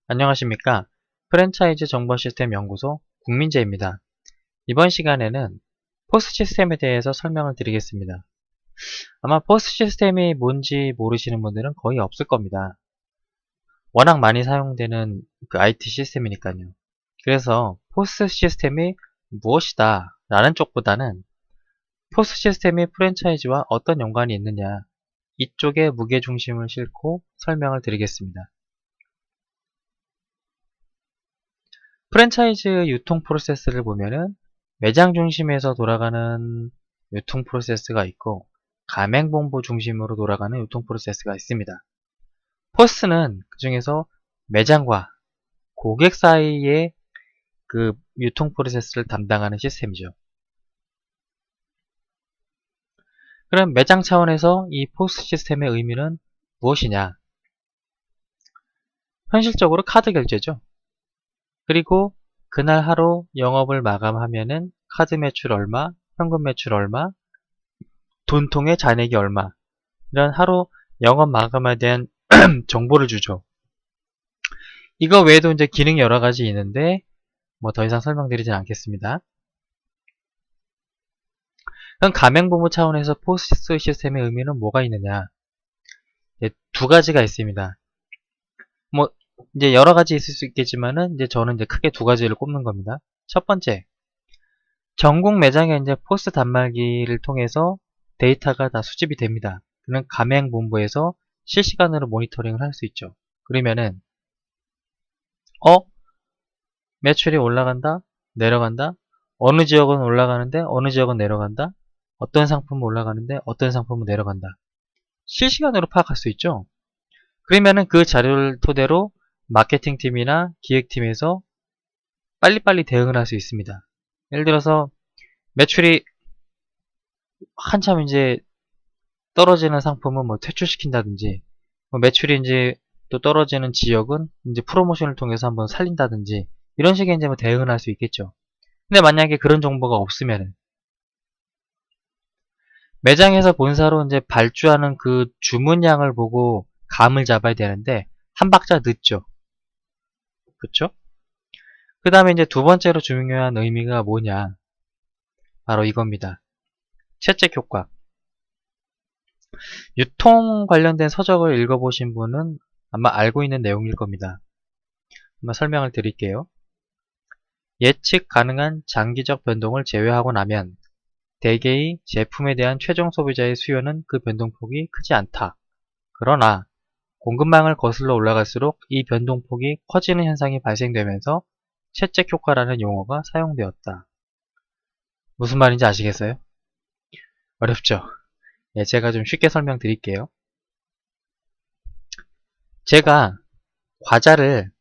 안녕하십니까. 프랜차이즈 정보시스템 연구소 국민재입니다. 이번 시간에는 포스 시스템에 대해서 설명을 드리겠습니다. 아마 포스 시스템이 뭔지 모르시는 분들은 거의 없을 겁니다. 워낙 많이 사용되는 그 IT 시스템이니까요. 그래서 포스 시스템이 무엇이다 라는 쪽보다는 포스 시스템이 프랜차이즈와 어떤 연관이 있느냐 이쪽에 무게중심을 싣고 설명을 드리겠습니다. 프랜차이즈 유통 프로세스를 보면은 매장 중심에서 돌아가는 유통 프로세스가 있고 가맹본부 중심으로 돌아가는 유통 프로세스가 있습니다. 포스는 그 중에서 매장과 고객 사이의 그 유통 프로세스를 담당하는 시스템이죠. 그럼 매장 차원에서 이 포스 시스템의 의미는 무엇이냐? 현실적으로 카드 결제죠. 그리고 그날 하루 영업을 마감하면은 카드 매출 얼마, 현금 매출 얼마, 돈통의 잔액이 얼마, 이런 하루 영업 마감에 대한 정보를 주죠. 이거 외에도 이제 기능이 여러 가지 있는데 뭐 더 이상 설명드리진 않겠습니다. 그럼 가맹본부 차원에서 포스 시스템의 의미는 뭐가 있느냐? 두 가지가 있습니다. 뭐 이제 여러 가지 있을 수 있겠지만은 이제 저는 이제 크게 두 가지를 꼽는 겁니다. 첫 번째, 전국 매장에 이제 포스 단말기를 통해서 데이터가 다 수집이 됩니다. 그는 가맹본부에서 실시간으로 모니터링을 할 수 있죠. 그러면은 매출이 올라간다, 내려간다, 어느 지역은 올라가는데 어느 지역은 내려간다, 어떤 상품은 올라가는데 어떤 상품은 내려간다. 실시간으로 파악할 수 있죠. 그러면은 그 자료를 토대로 마케팅팀이나 기획팀에서 빨리빨리 대응을 할 수 있습니다. 예를 들어서 매출이 한참 이제 떨어지는 상품은 뭐 퇴출시킨다든지, 뭐 매출이 이제 또 떨어지는 지역은 이제 프로모션을 통해서 한번 살린다든지, 이런 식의 이제 뭐 대응을 할 수 있겠죠. 근데 만약에 그런 정보가 없으면 매장에서 본사로 이제 발주하는 그 주문량을 보고 감을 잡아야 되는데 한 박자 늦죠. 그쵸? 그 다음에 이제 두 번째로 중요한 의미가 뭐냐? 바로 이겁니다. 채찍 효과. 유통 관련된 서적을 읽어보신 분은 아마 알고 있는 내용일 겁니다. 한번 설명을 드릴게요. 예측 가능한 장기적 변동을 제외하고 나면 대개의 제품에 대한 최종 소비자의 수요는 그 변동폭이 크지 않다. 그러나 공급망을 거슬러 올라갈수록 이 변동폭이 커지는 현상이 발생되면서 채찍 효과라는 용어가 사용되었다. 무슨 말인지 아시겠어요? 어렵죠? 제가 좀 쉽게 설명드릴게요. 제가 과자를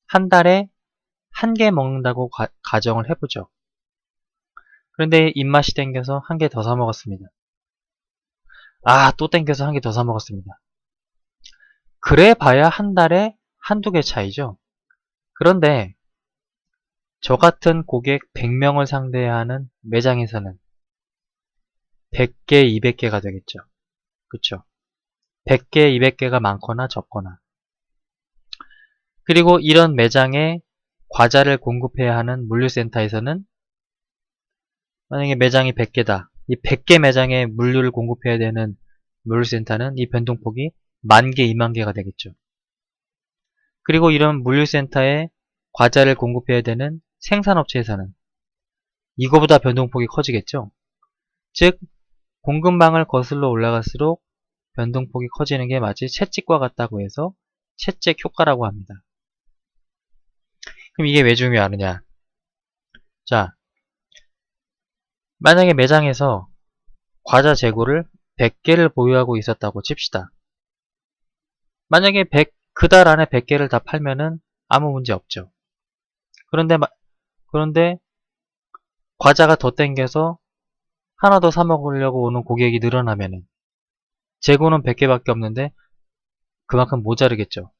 한 달에 한 개 먹는다고 가정을 해보죠. 그런데 입맛이 땡겨서 한 개 더 사 먹었습니다. 또 땡겨서 한 개 더 사 먹었습니다. 그래 봐야 한 달에 한두 개 차이죠. 그런데 저 같은 고객 100명을 상대하는 매장에서는 100개, 200개가 되겠죠. 그쵸? 100개, 200개가 많거나 적거나. 그리고 이런 매장에 과자를 공급해야 하는 물류센터에서는 만약에 매장이 100개다. 이 100개 매장에 물류를 공급해야 되는 물류센터는 이 변동폭이 10,000개, 20,000개가 되겠죠. 그리고 이런 물류센터에 과자를 공급해야 되는 생산업체에서는 이거보다 변동폭이 커지겠죠. 즉 공급망을 거슬러 올라갈수록 변동폭이 커지는 게 마치 채찍과 같다고 해서 채찍 효과라고 합니다. 그럼 이게 왜 중요하느냐? 자, 만약에 매장에서 과자 재고를 100개를 보유하고 있었다고 칩시다. 만약에 그달 안에 100개를 다 팔면은 아무 문제 없죠. 그런데 과자가 더 땡겨서 하나 더 사 먹으려고 오는 고객이 늘어나면은 재고는 100개밖에 없는데 그만큼 모자르겠죠.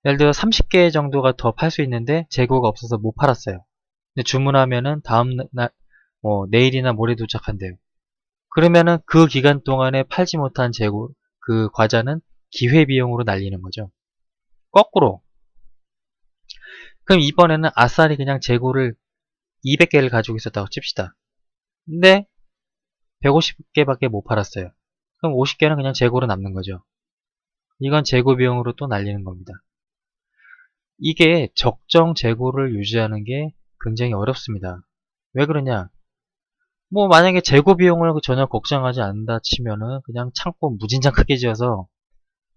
예를 들어 30개 정도가 더 팔 수 있는데 재고가 없어서 못 팔았어요. 근데 주문하면은 다음 날, 내일이나 모레 도착한대요. 그러면은 그 기간 동안에 팔지 못한 재고, 그 과자는 기회비용으로 날리는 거죠. 거꾸로 그럼 이번에는 아싸리 그냥 재고를 200개를 가지고 있었다고 칩시다. 근데 150개밖에 못 팔았어요. 그럼 50개는 그냥 재고로 남는 거죠. 이건 재고 비용으로 또 날리는 겁니다. 이게 적정 재고를 유지하는 게 굉장히 어렵습니다. 왜 그러냐? 뭐 만약에 재고 비용을 전혀 걱정하지 않는다 치면은 그냥 창고 무진장 크게 지어서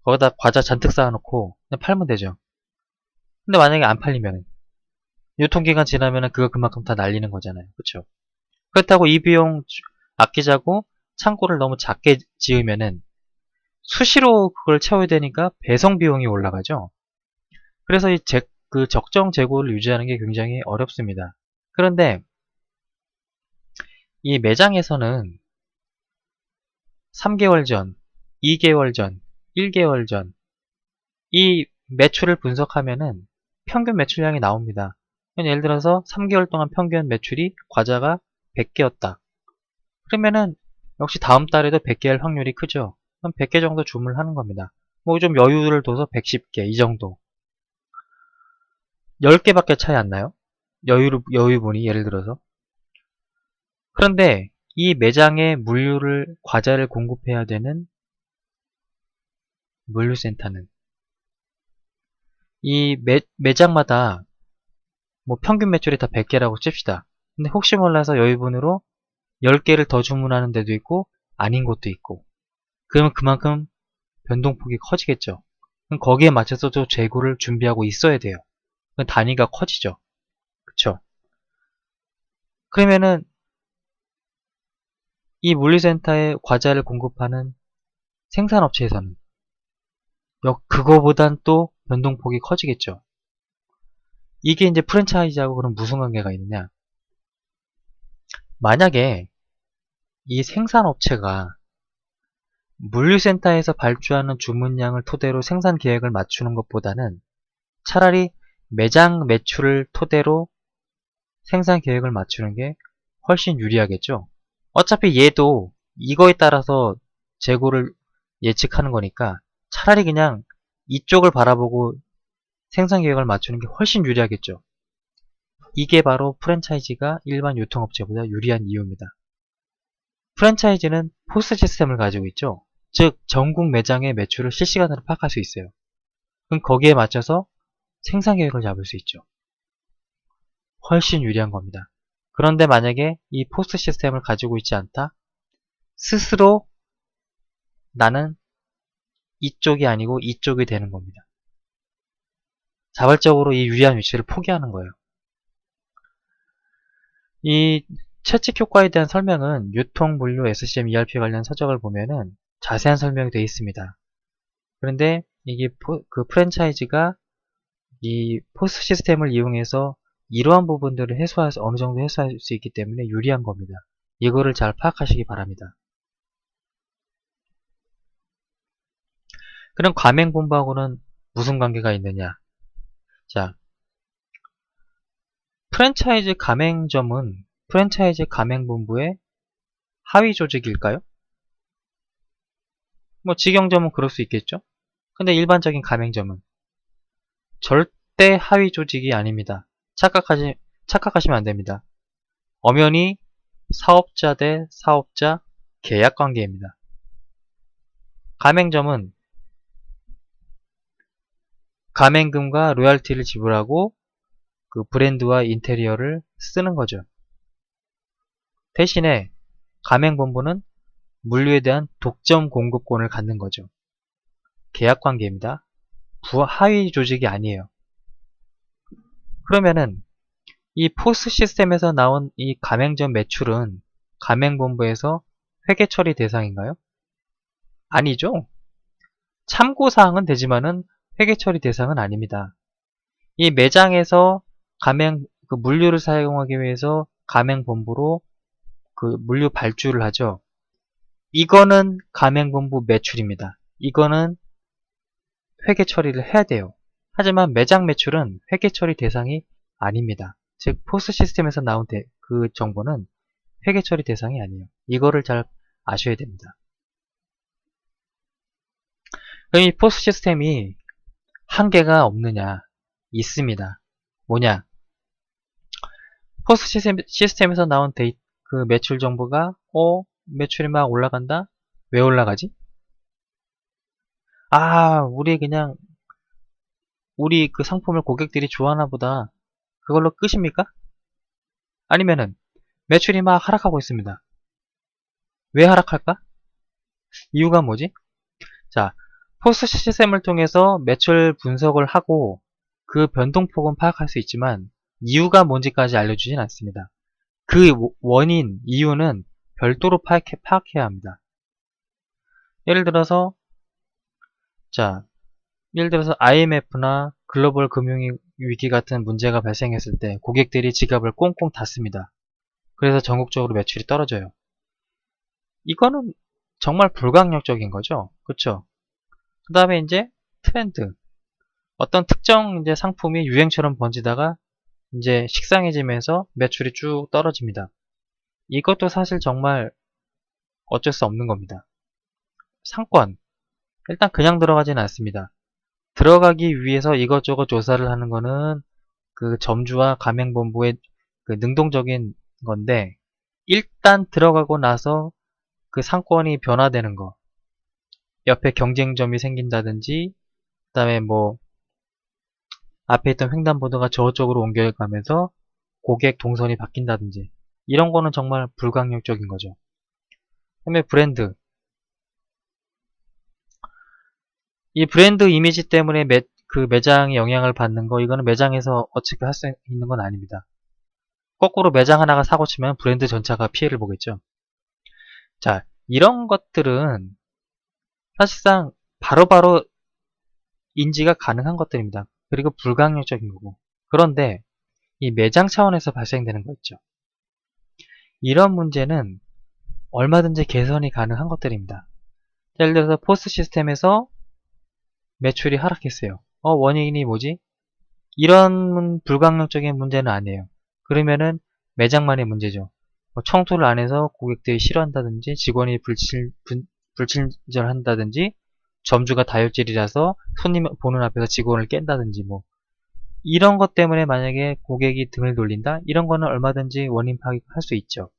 거기다 과자 잔뜩 쌓아놓고 그냥 팔면 되죠. 근데 만약에 안 팔리면은 유통기간 지나면은 그거 그만큼 다 날리는 거잖아요. 그쵸? 그렇다고 이 비용 아끼자고 창고를 너무 작게 지으면은 수시로 그걸 채워야 되니까 배송 비용이 올라가죠. 그래서 그 적정 재고를 유지하는 게 굉장히 어렵습니다. 그런데 이 매장에서는 3개월 전, 2개월 전, 1개월 전 이 매출을 분석하면은 평균 매출량이 나옵니다. 예를 들어서 3개월 동안 평균 매출이 과자가 100개였다. 그러면은 역시 다음 달에도 100개 할 확률이 크죠. 그럼 100개 정도 주문을 하는 겁니다. 뭐 좀 여유를 둬서 110개 이 정도. 10개밖에 차이 안 나요? 여유분이 예를 들어서. 그런데 이 매장에 과자를 공급해야 되는 물류센터는 이 매장마다 뭐 평균 매출이 다 100개라고 칩시다. 근데 혹시 몰라서 여유분으로 10개를 더 주문하는 데도 있고 아닌 곳도 있고 그러면 그만큼 변동폭이 커지겠죠. 그럼 거기에 맞춰서 또 재고를 준비하고 있어야 돼요. 그럼 단위가 커지죠. 그쵸? 그러면은 이 물류센터에 과자를 공급하는 생산업체에서는 그거보단 또 변동폭이 커지겠죠. 이게 이제 프랜차이즈하고 그럼 무슨 관계가 있느냐? 만약에 이 생산업체가 물류센터에서 발주하는 주문량을 토대로 생산 계획을 맞추는 것보다는 차라리 매장 매출을 토대로 생산 계획을 맞추는 게 훨씬 유리하겠죠. 어차피 얘도 이거에 따라서 재고를 예측하는 거니까 차라리 그냥 이쪽을 바라보고 생산 계획을 맞추는 게 훨씬 유리하겠죠. 이게 바로 프랜차이즈가 일반 유통업체보다 유리한 이유입니다. 프랜차이즈는 포스 시스템을 가지고 있죠. 즉 전국 매장의 매출을 실시간으로 파악할 수 있어요. 그럼 거기에 맞춰서 생산 계획을 잡을 수 있죠. 훨씬 유리한 겁니다. 그런데 만약에 이 포스 시스템을 가지고 있지 않다? 스스로 나는 이쪽이 아니고 이쪽이 되는 겁니다. 자발적으로 이 유리한 위치를 포기하는 거예요. 이 채찍 효과에 대한 설명은 유통, 물류, SCM, ERP 관련 서적을 보면은 자세한 설명이 되어 있습니다. 그런데 이게 그 프랜차이즈가 이 포스 시스템을 이용해서 이러한 부분들을 어느 정도 해소할 수 있기 때문에 유리한 겁니다. 이거를 잘 파악하시기 바랍니다. 그럼 가맹본부하고는 무슨 관계가 있느냐? 자, 프랜차이즈 가맹본부의 하위 조직일까요? 뭐 직영점은 그럴 수 있겠죠? 근데 일반적인 가맹점은 절대 하위 조직이 아닙니다. 착각하시면 안 됩니다. 엄연히 사업자 대 사업자 계약 관계입니다. 가맹점은 가맹금과 로얄티를 지불하고 그 브랜드와 인테리어를 쓰는 거죠. 대신에 가맹본부는 물류에 대한 독점 공급권을 갖는 거죠. 계약 관계입니다. 하위 조직이 아니에요. 그러면은 이 포스 시스템에서 나온 이 가맹점 매출은 가맹본부에서 회계 처리 대상인가요? 아니죠. 참고사항은 되지만은 회계 처리 대상은 아닙니다. 이 매장에서 그 물류를 사용하기 위해서 가맹본부로 그 물류 발주를 하죠. 이거는 가맹본부 매출입니다. 이거는 회계 처리를 해야 돼요. 하지만 매장 매출은 회계 처리 대상이 아닙니다. 즉 포스 시스템에서 나온 그 정보는 회계 처리 대상이 아니에요. 이거를 잘 아셔야 됩니다. 그럼 이 포스 시스템이 한계가 없느냐? 있습니다. 뭐냐? 포스 시스템에서 나온 그 매출 정보가 매출이 막 올라간다? 왜 올라가지? 우리 그 상품을 고객들이 좋아하나 보다. 그걸로 끝입니까? 아니면은 매출이 막 하락하고 있습니다. 왜 하락할까? 이유가 뭐지? 자, 포스 시스템을 통해서 매출 분석을 하고 그 변동폭은 파악할 수 있지만 이유가 뭔지까지 알려주진 않습니다. 그 원인, 이유는 별도로 파악해야 합니다. 예를 들어서 자, 예를 들어서 IMF나 글로벌 금융위기 같은 문제가 발생했을 때 고객들이 지갑을 꽁꽁 닫습니다. 그래서 전국적으로 매출이 떨어져요. 이거는 정말 불가항력적인 거죠. 그쵸? 그 다음에 이제 트렌드. 어떤 특정 이제 상품이 유행처럼 번지다가 이제 식상해지면서 매출이 쭉 떨어집니다. 이것도 사실 정말 어쩔 수 없는 겁니다. 상권. 일단 그냥 들어가지는 않습니다. 들어가기 위해서 이것저것 조사를 하는 거는 그 점주와 가맹본부의 그 능동적인 건데, 일단 들어가고 나서 그 상권이 변화되는 거, 옆에 경쟁점이 생긴다든지, 그 다음에 뭐 앞에 있던 횡단보도가 저쪽으로 옮겨가면서 고객 동선이 바뀐다든지, 이런 거는 정말 불가항력적인 거죠. 그 다음에 브랜드. 이 브랜드 이미지 때문에 그 매장에 영향을 받는 거, 이거는 매장에서 어떻게 할 수 있는 건 아닙니다. 거꾸로 매장 하나가 사고 치면 브랜드 전체가 피해를 보겠죠. 자, 이런 것들은 사실상 바로바로 인지가 가능한 것들입니다. 그리고 불가항력적인 거고. 그런데 이 매장 차원에서 발생되는 거 있죠. 이런 문제는 얼마든지 개선이 가능한 것들입니다. 예를 들어서 포스 시스템에서 매출이 하락했어요. 원인이 뭐지? 이런 불가항력적인 문제는 아니에요. 그러면은 매장만의 문제죠. 청소를 안 해서 고객들이 싫어한다든지 직원이 불친절한다든지 점주가 다혈질이라서 손님 보는 앞에서 직원을 깬다든지 뭐 이런 것 때문에 만약에 고객이 등을 돌린다? 이런 거는 얼마든지 원인 파악할 수 있죠.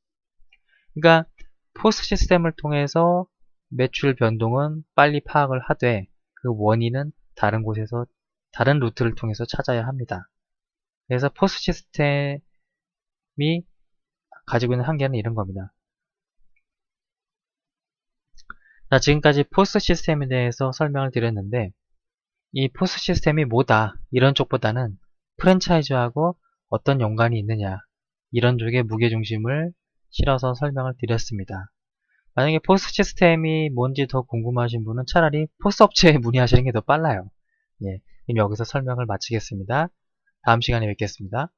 그러니까 포스 시스템을 통해서 매출 변동은 빨리 파악을 하되 그 원인은 다른 곳에서 다른 루트를 통해서 찾아야 합니다. 그래서 포스 시스템이 가지고 있는 한계는 이런 겁니다. 자, 지금까지 포스 시스템에 대해서 설명을 드렸는데 이 포스 시스템이 뭐다 이런 쪽보다는 프랜차이즈하고 어떤 연관이 있느냐 이런 쪽에 무게중심을 실어서 설명을 드렸습니다. 만약에 포스 시스템이 뭔지 더 궁금하신 분은 차라리 포스 업체에 문의하시는 게 더 빨라요. 예, 그럼 여기서 설명을 마치겠습니다. 다음 시간에 뵙겠습니다.